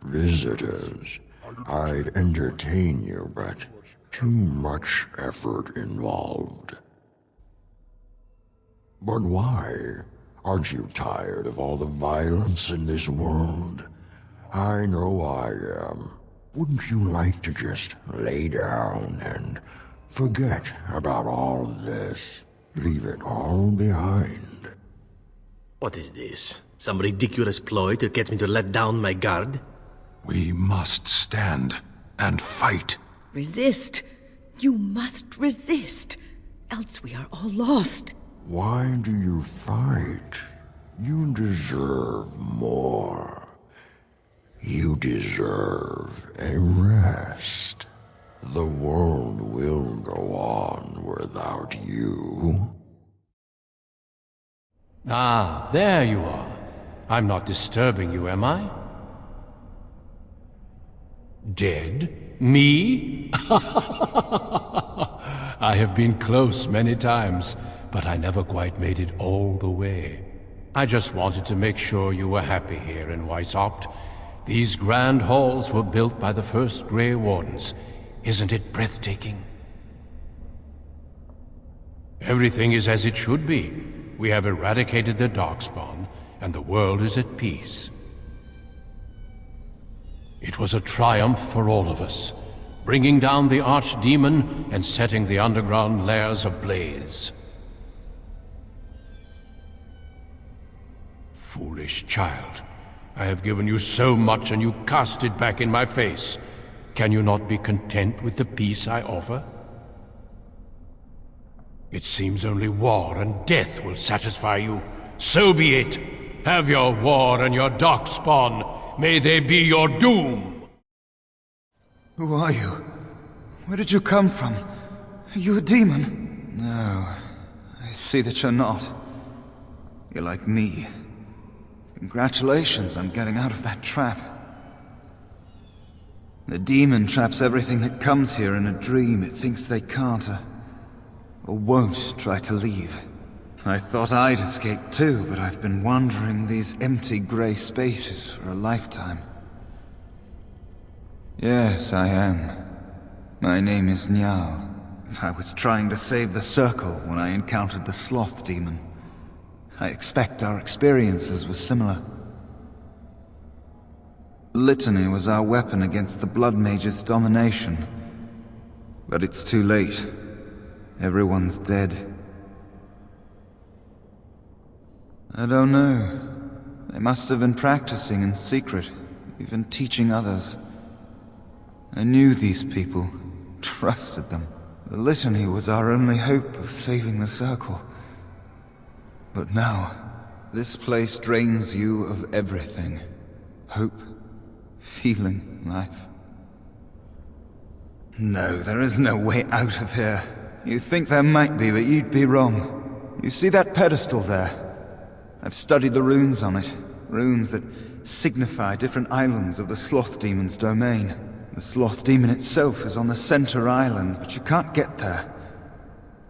Visitors. I'd entertain you, but too much effort involved. But why? Aren't you tired of all the violence in this world? I know I am. Wouldn't you like to just lay down and forget about all this? Leave it all behind. What is this? Some ridiculous ploy to get me to let down my guard? We must stand and fight. Resist. You must resist. Else we are all lost. Why do you fight? You deserve more. You deserve a rest. The world will go on without you. Ah, there you are. I'm not disturbing you, am I? Dead? Me? I have been close many times, but I never quite made it all the way. I just wanted to make sure you were happy here in Weishaupt. These grand halls were built by the first Grey Wardens. Isn't it breathtaking? Everything is as it should be. We have eradicated the Darkspawn, and the world is at peace. It was a triumph for all of us, bringing down the archdemon and setting the underground lairs ablaze. Foolish child. I have given you so much and you cast it back in my face. Can you not be content with the peace I offer? It seems only war and death will satisfy you. So be it. Have your war and your Darkspawn. May they be your doom. Who are you? Where did you come from? Are you a demon? No, I see that you're not. You're like me. Congratulations on getting out of that trap. The demon traps everything that comes here in a dream it thinks they can't or won't try to leave. I thought I'd escape too, but I've been wandering these empty grey spaces for a lifetime. Yes, I am. My name is Niall. I was trying to save the Circle when I encountered the Sloth demon. I expect our experiences were similar. Litany was our weapon against the Blood Mage's domination. But it's too late. Everyone's dead. I don't know. They must have been practicing in secret, even teaching others. I knew these people, trusted them. The Litany was our only hope of saving the Circle. But now, this place drains you of everything. Hope, feeling, life. No, there is no way out of here. You think there might be, but you'd be wrong. You see that pedestal there? I've studied the runes on it. Runes that signify different islands of the Sloth Demon's domain. The Sloth Demon itself is on the center island, but you can't get there.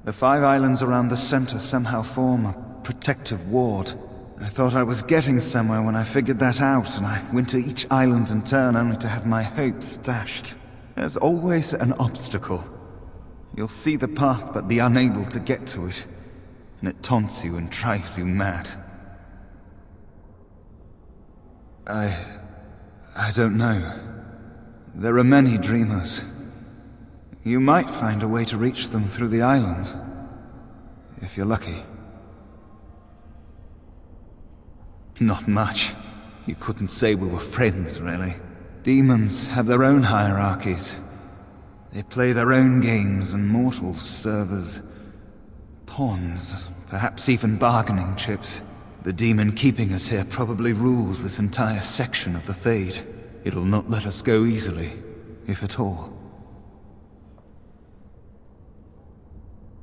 The 5 islands around the center somehow form a protective ward. I thought I was getting somewhere when I figured that out, and I went to each island in turn only to have my hopes dashed. There's always an obstacle. You'll see the path but be unable to get to it, and it taunts you and drives you mad. I don't know. There are many dreamers. You might find a way to reach them through the islands, if you're lucky. Not much. You couldn't say we were friends, really. Demons have their own hierarchies. They play their own games, and mortals serve as pawns, perhaps even bargaining chips. The demon keeping us here probably rules this entire section of the Fade. It'll not let us go easily, if at all.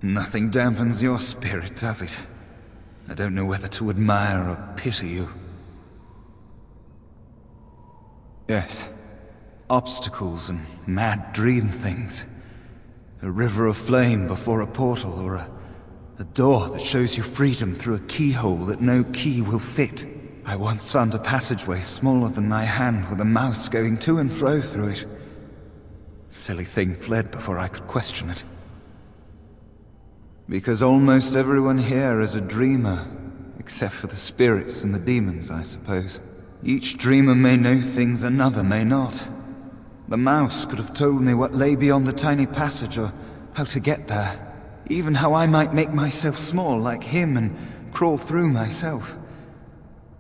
Nothing dampens your spirit, does it? I don't know whether to admire or pity you. Yes, obstacles and mad dream things. A river of flame before a portal, or a door that shows you freedom through a keyhole that no key will fit. I once found a passageway smaller than my hand with a mouse going to and fro through it. Silly thing fled before I could question it. Because almost everyone here is a dreamer, except for the spirits and the demons, I suppose. Each dreamer may know things another may not. The mouse could have told me what lay beyond the tiny passage, or how to get there. Even how I might make myself small like him and crawl through myself.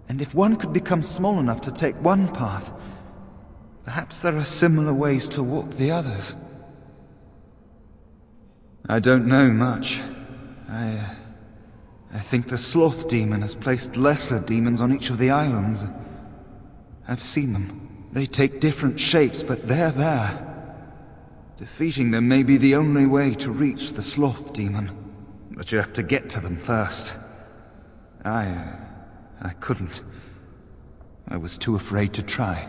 And if one could become small enough to take one path, perhaps there are similar ways to walk the others. I don't know much. I think the Sloth demon has placed lesser demons on each of the islands. I've seen them. They take different shapes, but they're there. Defeating them may be the only way to reach the Sloth demon. But you have to get to them first. I couldn't. I was too afraid to try.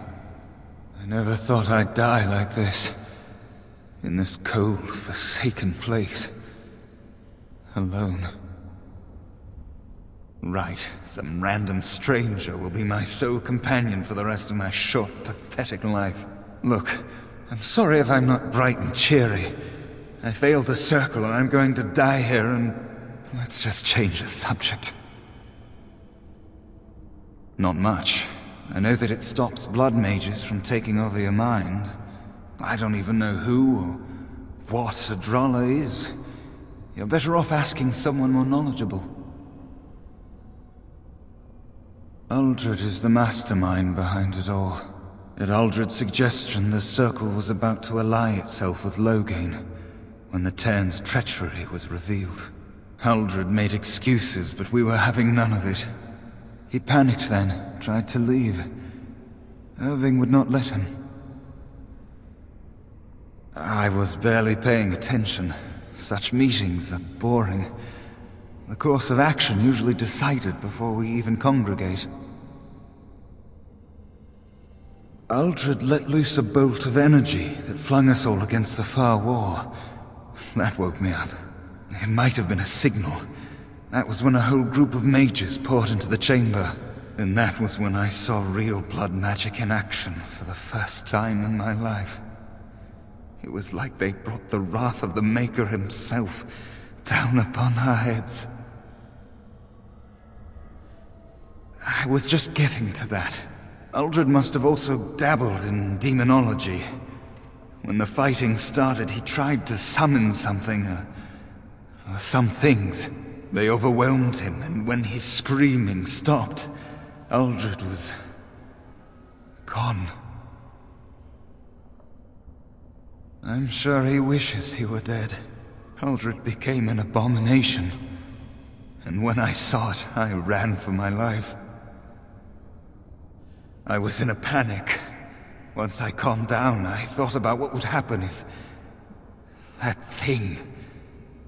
I never thought I'd die like this. In this cold, forsaken place. Alone. Right, some random stranger will be my sole companion for the rest of my short, pathetic life. Look, I'm sorry if I'm not bright and cheery. I failed the circle and I'm going to die here, and let's just change the subject. Not much. I know that it stops blood mages from taking over your mind. I don't even know who or what a Droller is. You're better off asking someone more knowledgeable. Uldred is the mastermind behind it all. At Uldred's suggestion, the Circle was about to ally itself with Loghain when the Tern's treachery was revealed. Uldred made excuses, but we were having none of it. He panicked then, tried to leave. Irving would not let him. I was barely paying attention. Such meetings are boring. The course of action usually decided before we even congregate. Uldred let loose a bolt of energy that flung us all against the far wall. That woke me up. It might have been a signal. That was when a whole group of mages poured into the chamber. And that was when I saw real blood magic in action for the first time in my life. It was like they brought the wrath of the Maker himself down upon our heads. I was just getting to that. Uldred must have also dabbled in demonology. When the fighting started, he tried to summon something, or some things. They overwhelmed him, and when his screaming stopped, Uldred was gone. I'm sure he wishes he were dead. Uldred became an abomination, and when I saw it, I ran for my life. I was in a panic. Once I calmed down, I thought about what would happen if that thing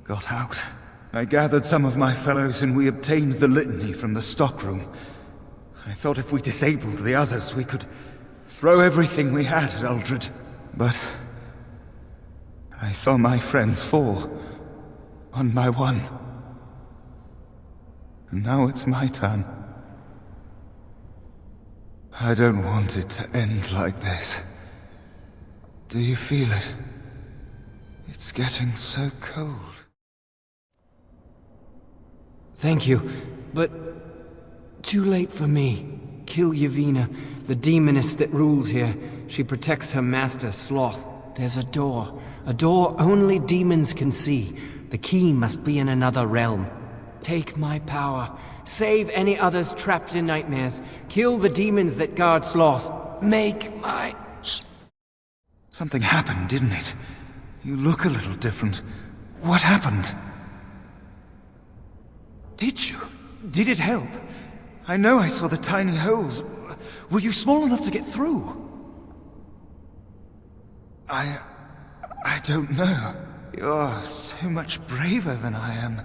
got out. I gathered some of my fellows and we obtained the litany from the stockroom. I thought if we disabled the others, we could throw everything we had at Uldred. But I saw my friends fall, one by one. And now it's my turn. I don't want it to end like this. Do you feel it? It's getting so cold. Thank you, but too late for me. Kill Yevina, the demoness that rules here. She protects her master, Sloth. There's a door only demons can see. The key must be in another realm. Take my power. Save any others trapped in nightmares. Kill the demons that guard Sloth. Make my... Something happened, didn't it? You look a little different. What happened? Did you? Did it help? I know I saw the tiny holes. Were you small enough to get through? I don't know. You're so much braver than I am.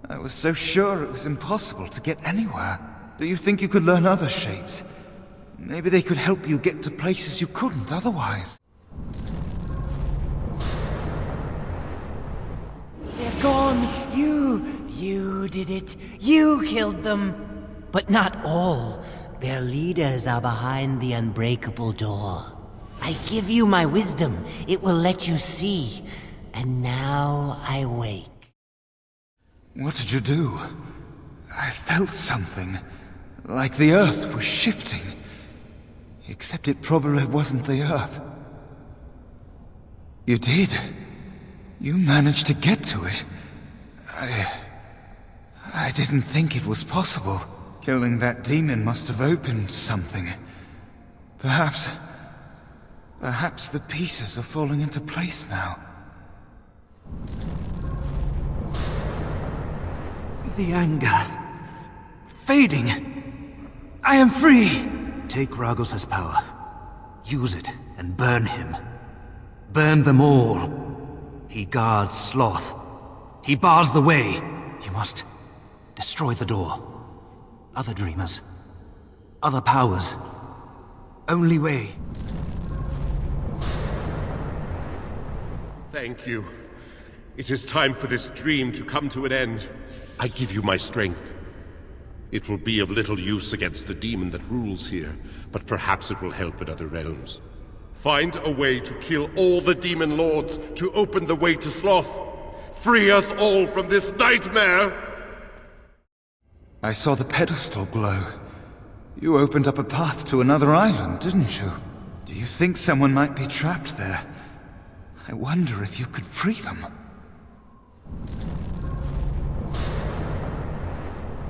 I was so sure it was impossible to get anywhere. Do you think you could learn other shapes? Maybe they could help you get to places you couldn't otherwise. They're gone! You did it! You killed them! But not all. Their leaders are behind the unbreakable door. I give you my wisdom. It will let you see. And now I wake. What did you do? I felt something. Like the earth was shifting. Except it probably wasn't the earth. You did. You managed to get to it. I didn't think it was possible. Killing that demon must have opened something. Perhaps the pieces are falling into place now. The anger. Fading. I am free! Take Ragos' power. Use it and burn him. Burn them all. He guards Sloth. He bars the way. You must destroy the door. Other dreamers. Other powers. Only way. Thank you. It is time for this dream to come to an end. I give you my strength. It will be of little use against the demon that rules here, but perhaps it will help in other realms. Find a way to kill all the demon lords to open the way to Sloth. Free us all from this nightmare! I saw the pedestal glow. You opened up a path to another island, didn't you? Do you think someone might be trapped there? I wonder if you could free them.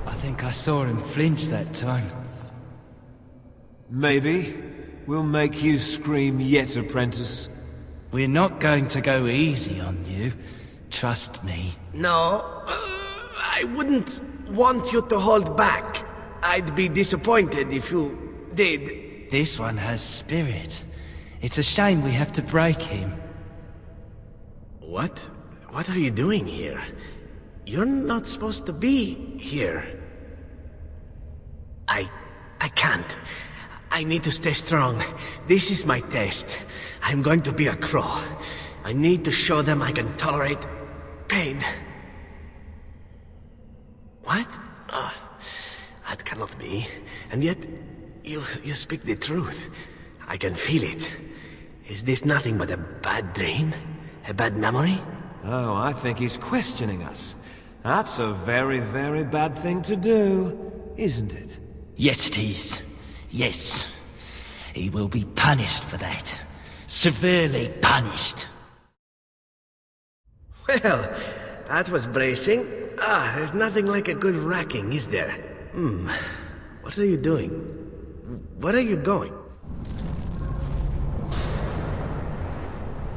I think I saw him flinch that time. Maybe. We'll make you scream yet, apprentice. We're not going to go easy on you. Trust me. No, I wouldn't want you to hold back. I'd be disappointed if you did. This one has spirit. It's a shame we have to break him. What? What are you doing here? You're not supposed to be here. I can't. I need to stay strong. This is my test. I'm going to be a crow. I need to show them I can tolerate pain. What? Oh, that cannot be. And yet, you speak the truth. I can feel it. Is this nothing but a bad dream? A bad memory? Oh, I think he's questioning us. That's a very, very bad thing to do, isn't it? Yes, it is. Yes. He will be punished for that. Severely punished. Well, that was bracing. There's nothing like a good racking, is there? What are you doing? Where are you going?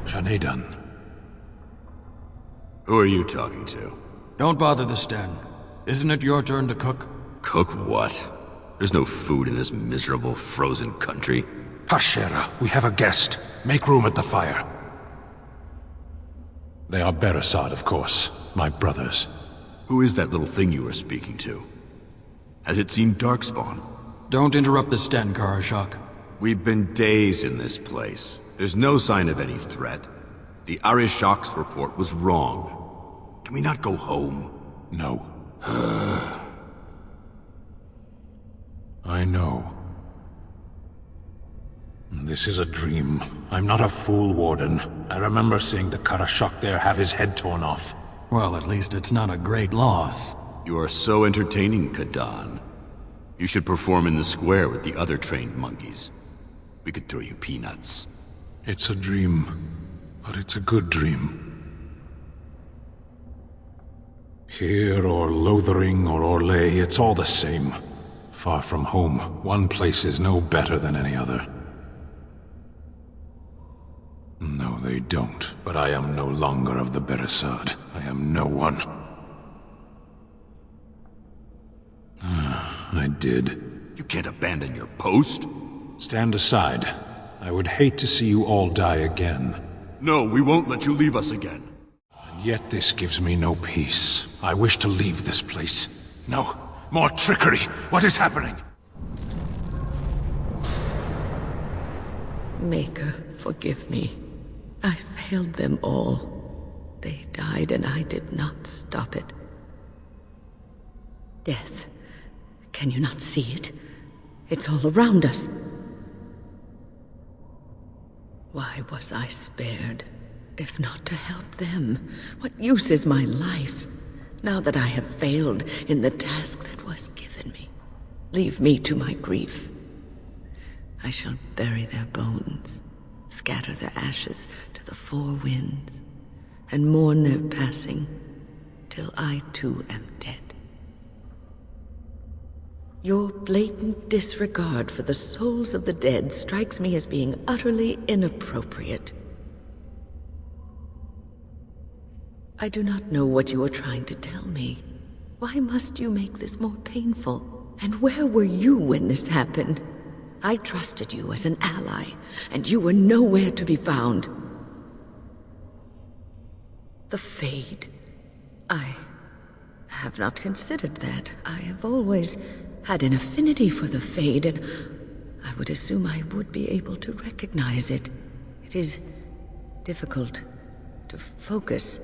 Shanedan. Who are you talking to? Don't bother the Sten. Isn't it your turn to cook? Cook what? There's no food in this miserable, frozen country. Hashera, we have a guest. Make room at the fire. They are Beresad, of course. My brothers. Who is that little thing you were speaking to? Has it seen Darkspawn? Don't interrupt the Sten, Karashak. We've been days in this place. There's no sign of any threat. The Arishok's report was wrong. Can we not go home? No. I know. This is a dream. I'm not a fool, Warden. I remember seeing the Karashok there have his head torn off. Well, at least it's not a great loss. You are so entertaining, Kadan. You should perform in the square with the other trained monkeys. We could throw you peanuts. It's a dream, but it's a good dream. Here or Lothering or Orlais, it's all the same. Far from home, one place is no better than any other. No, they don't. But I am no longer of the Beresad. I am no one. I did. You can't abandon your post. Stand aside. I would hate to see you all die again. No, we won't let you leave us again. And yet this gives me no peace. I wish to leave this place. No, more trickery. What is happening? Maker, forgive me. I failed them all. They died and I did not stop it. Death Can you not see it? It's all around us. Why was I spared, if not to help them? What use is my life, now that I have failed in the task that was given me? Leave me to my grief. I shall bury their bones, scatter their ashes to the four winds, and mourn their passing, till I too am dead. Your blatant disregard for the souls of the dead strikes me as being utterly inappropriate. I do not know what you are trying to tell me. Why must you make this more painful? And where were you when this happened? I trusted you as an ally, and you were nowhere to be found. The Fade. I have not considered that. I have always had an affinity for the Fade, and I would assume I would be able to recognize it. It is difficult to focus.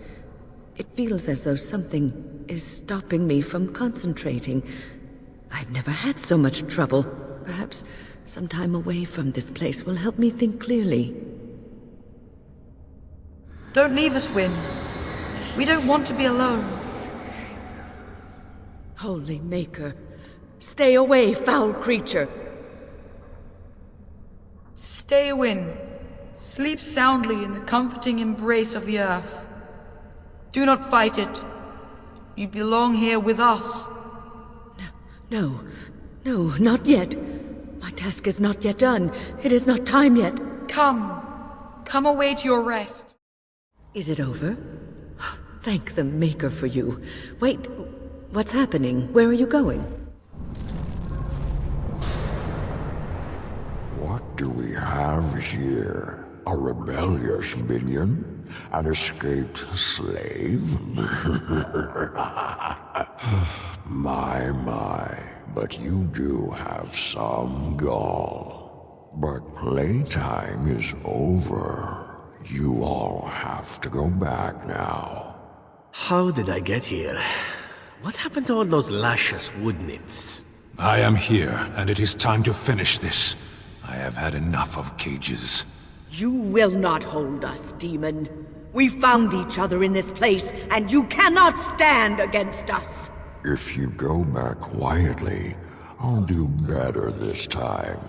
It feels as though something is stopping me from concentrating. I've never had so much trouble. Perhaps some time away from this place will help me think clearly. Don't leave us, Wynne. We don't want to be alone. Holy Maker, stay away, foul creature! Stay, Wynne. Sleep soundly in the comforting embrace of the earth. Do not fight it. You belong here with us. No, not yet. My task is not yet done. It is not time yet. Come away to your rest. Is it over? Thank the Maker for you. Wait, what's happening? Where are you going? What do we have here? A rebellious minion? An escaped slave? My, but you do have some gall. But playtime is over. You all have to go back now. How did I get here? What happened to all those luscious wood nymphs? I am here, and it is time to finish this. I have had enough of cages. You will not hold us, demon. We found each other in this place, and you cannot stand against us. If you go back quietly, I'll do better this time.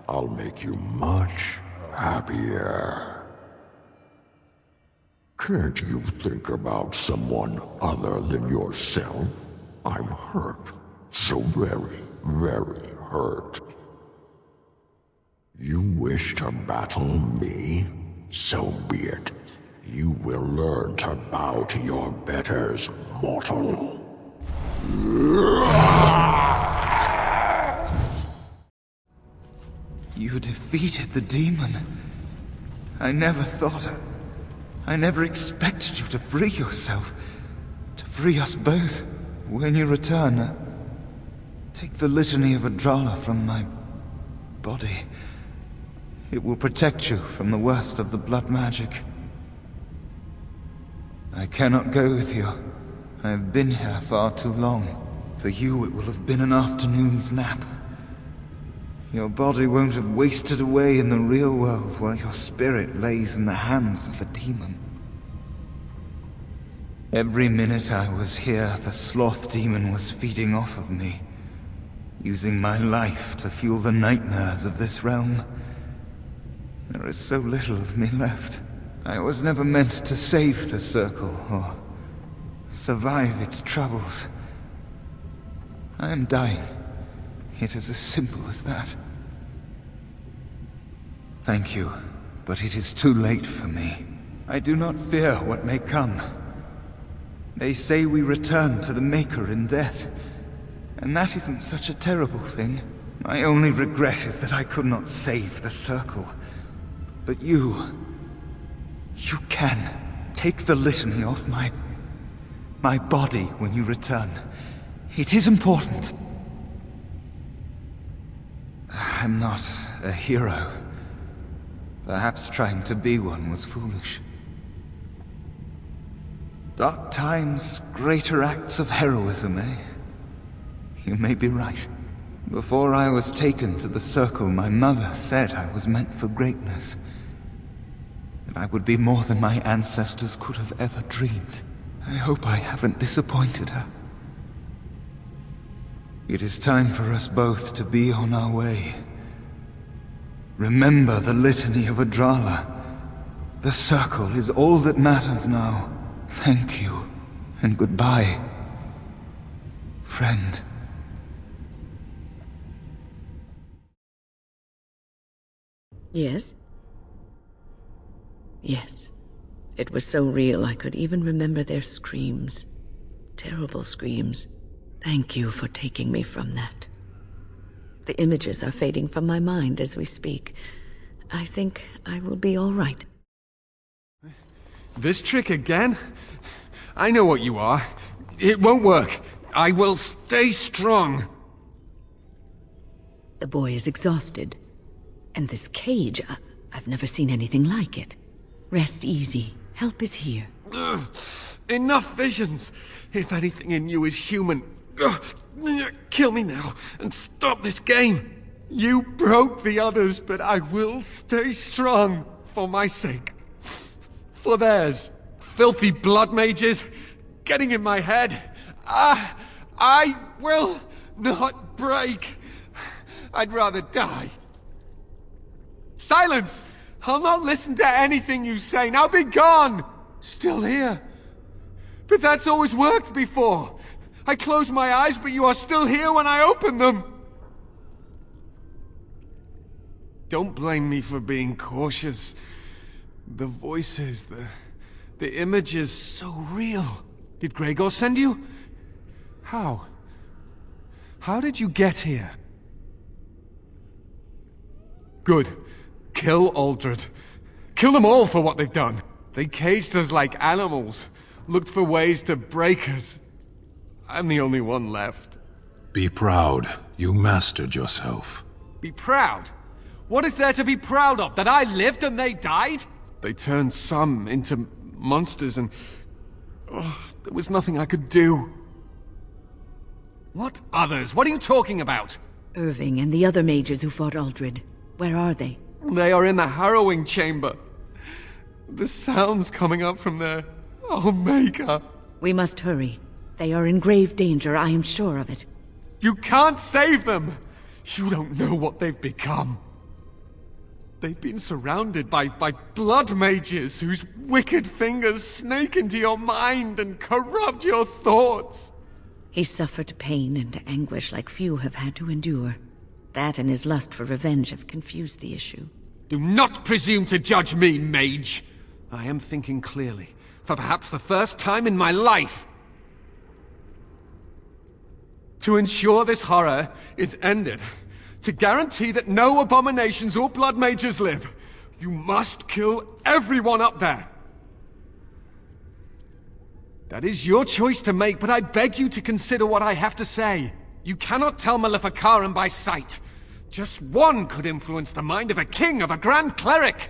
I'll make you much happier. Can't you think about someone other than yourself? I'm hurt. So very, very hurt. You wish to battle me? So be it. You will learn to bow to your betters, mortal. You defeated the demon. I never expected you to free yourself. To free us both. When you return, take the litany of Adrala from my body. It will protect you from the worst of the blood magic. I cannot go with you. I have been here far too long. For you, it will have been an afternoon's nap. Your body won't have wasted away in the real world while your spirit lays in the hands of a demon. Every minute I was here, the Sloth demon was feeding off of me, using my life to fuel the nightmares of this realm. There is so little of me left. I was never meant to save the Circle, or survive its troubles. I am dying. It is as simple as that. Thank you, but it is too late for me. I do not fear what may come. They say we return to the Maker in death, and that isn't such a terrible thing. My only regret is that I could not save the Circle. But you can. Take the litany off my body when you return. It is important. I'm not a hero. Perhaps trying to be one was foolish. Dark times, greater acts of heroism, eh? You may be right. Before I was taken to the circle, my mother said I was meant for greatness. That I would be more than my ancestors could have ever dreamed. I hope I haven't disappointed her. It is time for us both to be on our way. Remember the litany of Adrala. The circle is all that matters now. Thank you, and goodbye, friend. Yes? Yes. It was so real I could even remember their screams. Terrible screams. Thank you for taking me from that. The images are fading from my mind as we speak. I think I will be all right. This trick again? I know what you are. It won't work. I will stay strong. The boy is exhausted. And this cage, I've never seen anything like it. Rest easy. Help is here. Ugh. Enough visions. If anything in you is human, kill me now and stop this game. You broke the others, but I will stay strong for my sake. For theirs. Filthy blood mages getting in my head. I will not break. I'd rather die. Silence! I'll not listen to anything you say. Now be gone! Still here. But that's always worked before. I close my eyes, but you are still here when I open them. Don't blame me for being cautious. The voices, the images, so real. Did Greagoir send you? How? How did you get here? Good. Kill Uldred. Kill them all for what they've done. They caged us like animals. Looked for ways to break us. I'm the only one left. Be proud. You mastered yourself. Be proud? What is there to be proud of? That I lived and they died? They turned some into monsters and... there was nothing I could do. What others? What are you talking about? Irving and the other mages who fought Uldred. Where are they? They are in the harrowing chamber. The sounds coming up from there. Oh, Maker. We must hurry. They are in grave danger, I am sure of it. You can't save them! You don't know what they've become. They've been surrounded by blood mages whose wicked fingers snake into your mind and corrupt your thoughts. He suffered pain and anguish like few have had to endure. That and his lust for revenge have confused the issue. Do not presume to judge me, mage. I am thinking clearly, for perhaps the first time in my life. To ensure this horror is ended, to guarantee that no abominations or blood mages live, you must kill everyone up there. That is your choice to make, but I beg you to consider what I have to say. You cannot tell Maleficarum by sight. Just one could influence the mind of a king, of a grand cleric.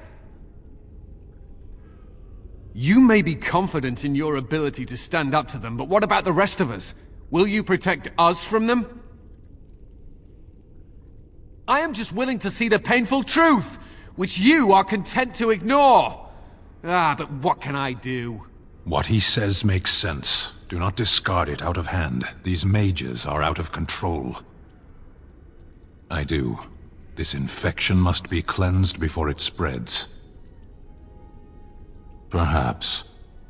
You may be confident in your ability to stand up to them, but what about the rest of us? Will you protect us from them? I am just willing to see the painful truth, which you are content to ignore. But what can I do? What he says makes sense. Do not discard it out of hand. These mages are out of control. I do. This infection must be cleansed before it spreads. Perhaps.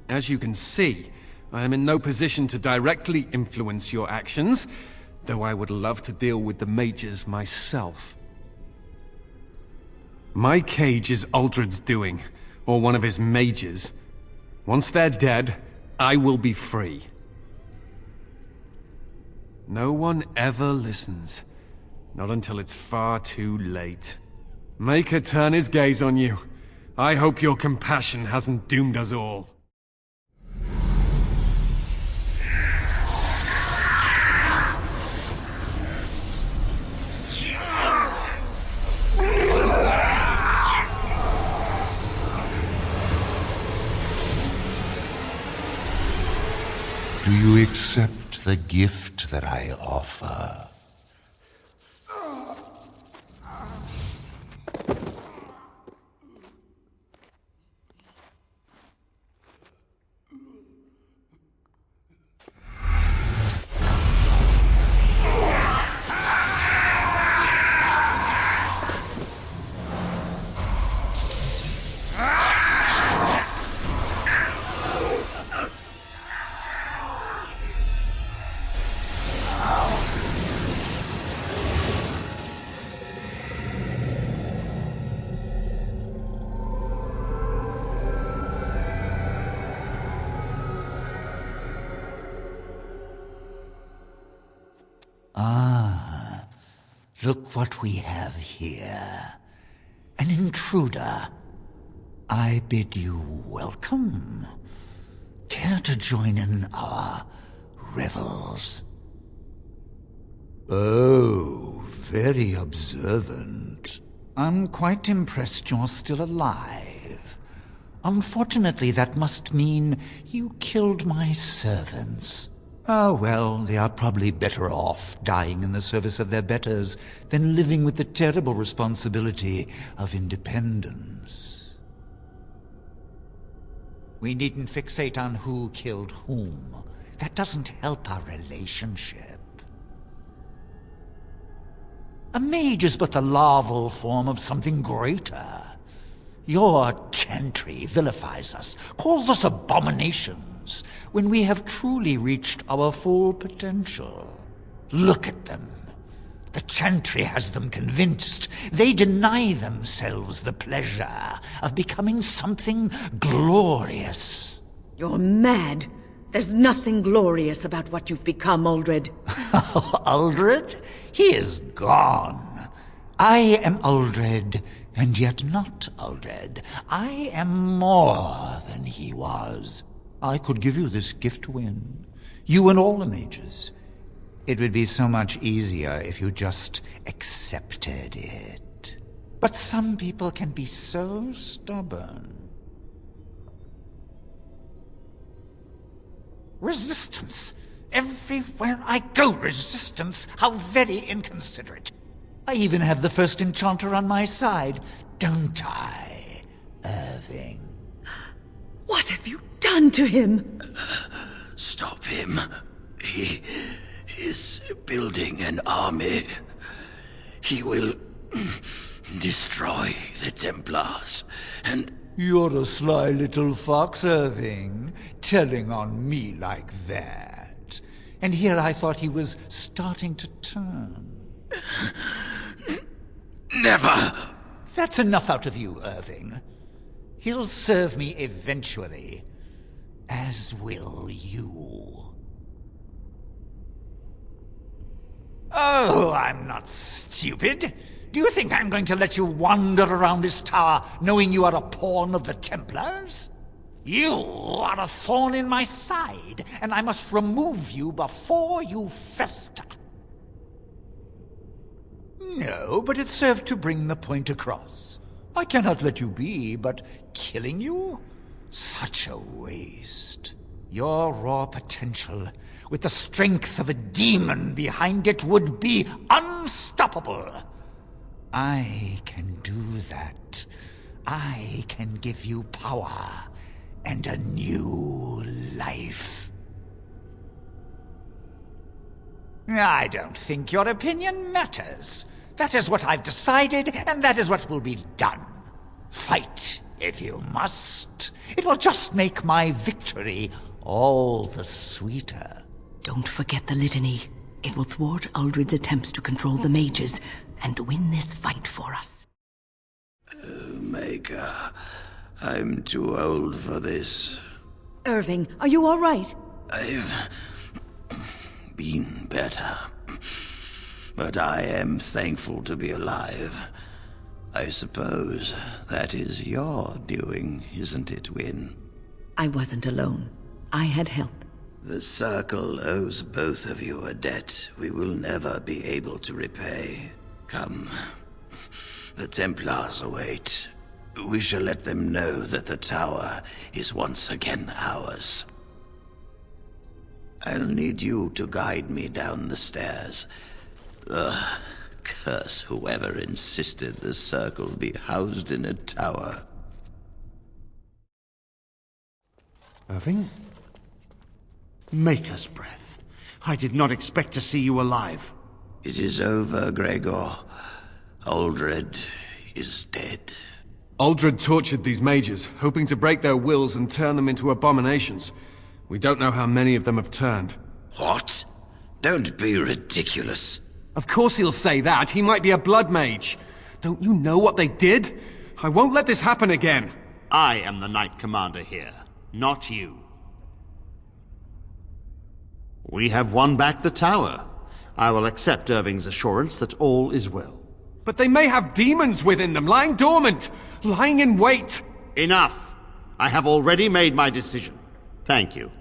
As you can see, I am in no position to directly influence your actions, though I would love to deal with the mages myself. My cage is Uldred's doing, or one of his mages. Once they're dead, I will be free. No one ever listens. Not until it's far too late. Maker turn his gaze on you. I hope your compassion hasn't doomed us all. Do you accept the gift that I offer? Look what we have here. An intruder. I bid you welcome. Care to join in our revels? Oh, very observant. I'm quite impressed you're still alive. Unfortunately, that must mean you killed my servants. Oh, well, they are probably better off dying in the service of their betters than living with the terrible responsibility of independence. We needn't fixate on who killed whom. That doesn't help our relationship. A mage is but the larval form of something greater. Your chantry vilifies us, calls us abominations, when we have truly reached our full potential. Look at them. The chantry has them convinced. They deny themselves the pleasure of becoming something glorious. You're mad. There's nothing glorious about what you've become, Uldred. Uldred? He is gone. I am Uldred, and yet not Uldred. I am more than he was. I could give you this gift, Wynne. You and all the mages. It would be so much easier if you just accepted it. But some people can be so stubborn. Resistance! Everywhere I go, resistance! How very inconsiderate! I even have the first enchanter on my side, don't I, Irving? What have you done to him? Stop him. He is building an army. He will destroy the Templars, and... You're a sly little fox, Irving, telling on me like that. And here I thought he was starting to turn. Never! That's enough out of you, Irving. He'll serve me eventually, as will you. Oh, I'm not stupid. Do you think I'm going to let you wander around this tower knowing you are a pawn of the Templars? You are a thorn in my side, and I must remove you before you fester. No, but it served to bring the point across. I cannot let you be, but killing you? Such a waste. Your raw potential, with the strength of a demon behind it, would be unstoppable. I can do that. I can give you power and a new life. I don't think your opinion matters. That is what I've decided, and that is what will be done. Fight, if you must. It will just make my victory all the sweeter. Don't forget the litany. It will thwart Uldred's attempts to control the mages and win this fight for us. Maker, I'm too old for this. Irving, are you all right? I've been better. But I am thankful to be alive. I suppose that is your doing, isn't it, Wynne? I wasn't alone. I had help. The Circle owes both of you a debt we will never be able to repay. Come. The Templars await. We shall let them know that the tower is once again ours. I'll need you to guide me down the stairs. Curse whoever insisted the Circle be housed in a tower. Irving? Maker's breath. I did not expect to see you alive. It is over, Greagoir. Uldred is dead. Uldred tortured these mages, hoping to break their wills and turn them into abominations. We don't know how many of them have turned. What? Don't be ridiculous. Of course he'll say that. He might be a blood mage. Don't you know what they did? I won't let this happen again. I am the Knight Commander here, not you. We have won back the tower. I will accept Irving's assurance that all is well. But they may have demons within them, lying dormant, lying in wait. Enough! I have already made my decision. Thank you.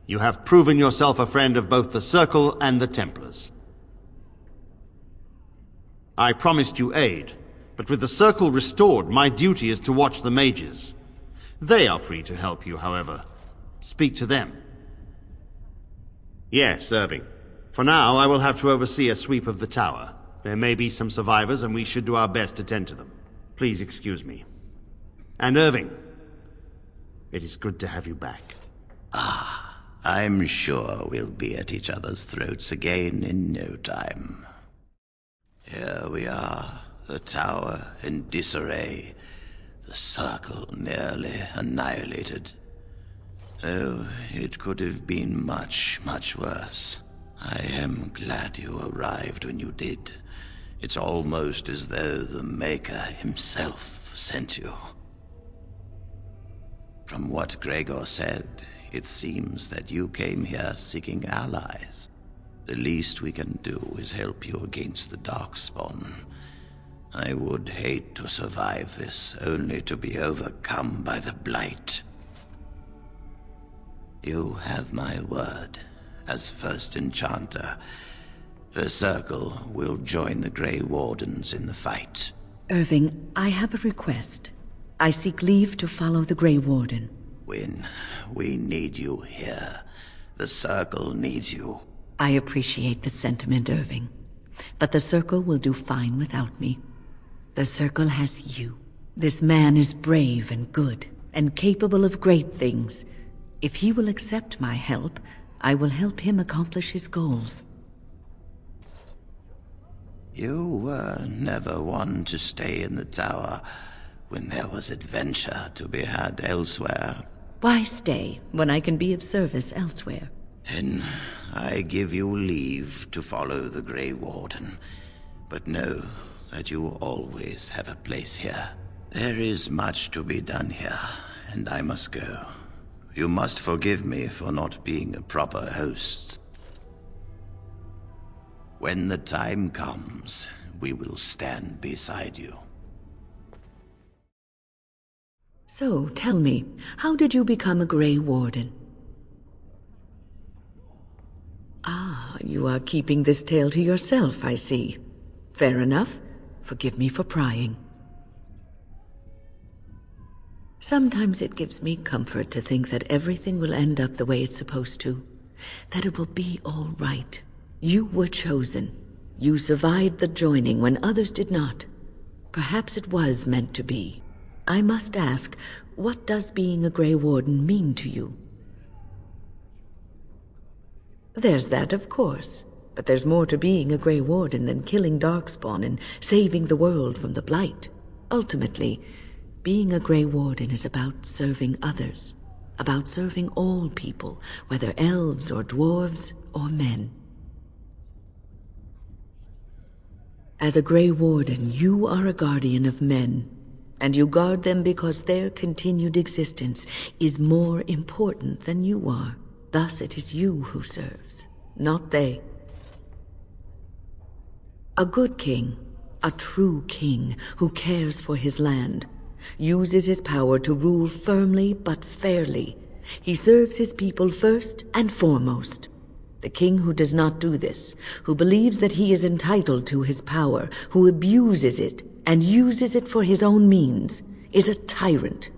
You have proven yourself a friend of both the Circle and the Templars. I promised you aid, but with the Circle restored, my duty is to watch the mages. They are free to help you, however. Speak to them. Yes, Irving. For now, I will have to oversee a sweep of the tower. There may be some survivors, and we should do our best to tend to them. Please excuse me. And Irving, it is good to have you back. I'm sure we'll be at each other's throats again in no time. Here we are, the tower in disarray, the Circle nearly annihilated. Oh, it could have been much, much worse. I am glad you arrived when you did. It's almost as though the Maker himself sent you. From what Greagoir said, it seems that you came here seeking allies. The least we can do is help you against the Darkspawn. I would hate to survive this, only to be overcome by the Blight. You have my word. As first enchanter, the Circle will join the Grey Wardens in the fight. Irving, I have a request. I seek leave to follow the Grey Warden. Wynne, we need you here. The Circle needs you. I appreciate the sentiment, Irving. But the Circle will do fine without me. The Circle has you. This man is brave and good, and capable of great things. If he will accept my help, I will help him accomplish his goals. You were never one to stay in the tower when there was adventure to be had elsewhere. Why stay when I can be of service elsewhere? Then I give you leave to follow the Grey Warden, but know that you always have a place here. There is much to be done here, and I must go. You must forgive me for not being a proper host. When the time comes, we will stand beside you. So, tell me, how did you become a Grey Warden? Ah, you are keeping this tale to yourself, I see. Fair enough. Forgive me for prying. Sometimes it gives me comfort to think that everything will end up the way it's supposed to. That it will be all right. You were chosen. You survived the joining when others did not. Perhaps it was meant to be. I must ask, what does being a Grey Warden mean to you? There's that, of course. But there's more to being a Grey Warden than killing Darkspawn and saving the world from the Blight. Ultimately, being a Grey Warden is about serving others. About serving all people, whether elves or dwarves or men. As a Grey Warden, you are a guardian of men, and you guard them because their continued existence is more important than you are. Thus it is you who serves, not they. A good king, a true king who cares for his land, uses his power to rule firmly but fairly. He serves his people first and foremost. The king who does not do this, who believes that he is entitled to his power, who abuses it and uses it for his own means, is a tyrant.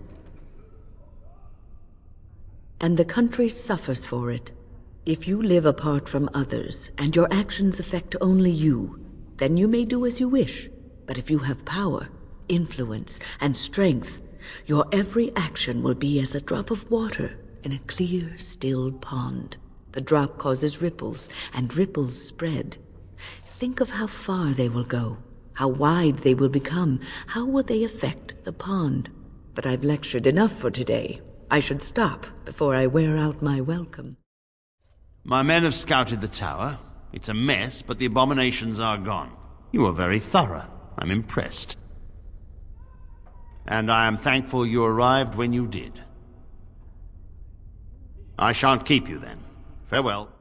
And the country suffers for it. If you live apart from others, and your actions affect only you, then you may do as you wish. But if you have power, influence, and strength, your every action will be as a drop of water in a clear, still pond. The drop causes ripples, and ripples spread. Think of how far they will go, how wide they will become, how will they affect the pond. But I've lectured enough for today. I should stop before I wear out my welcome. My men have scouted the tower. It's a mess, but the abominations are gone. You were very thorough. I'm impressed. And I am thankful you arrived when you did. I shan't keep you then. Farewell.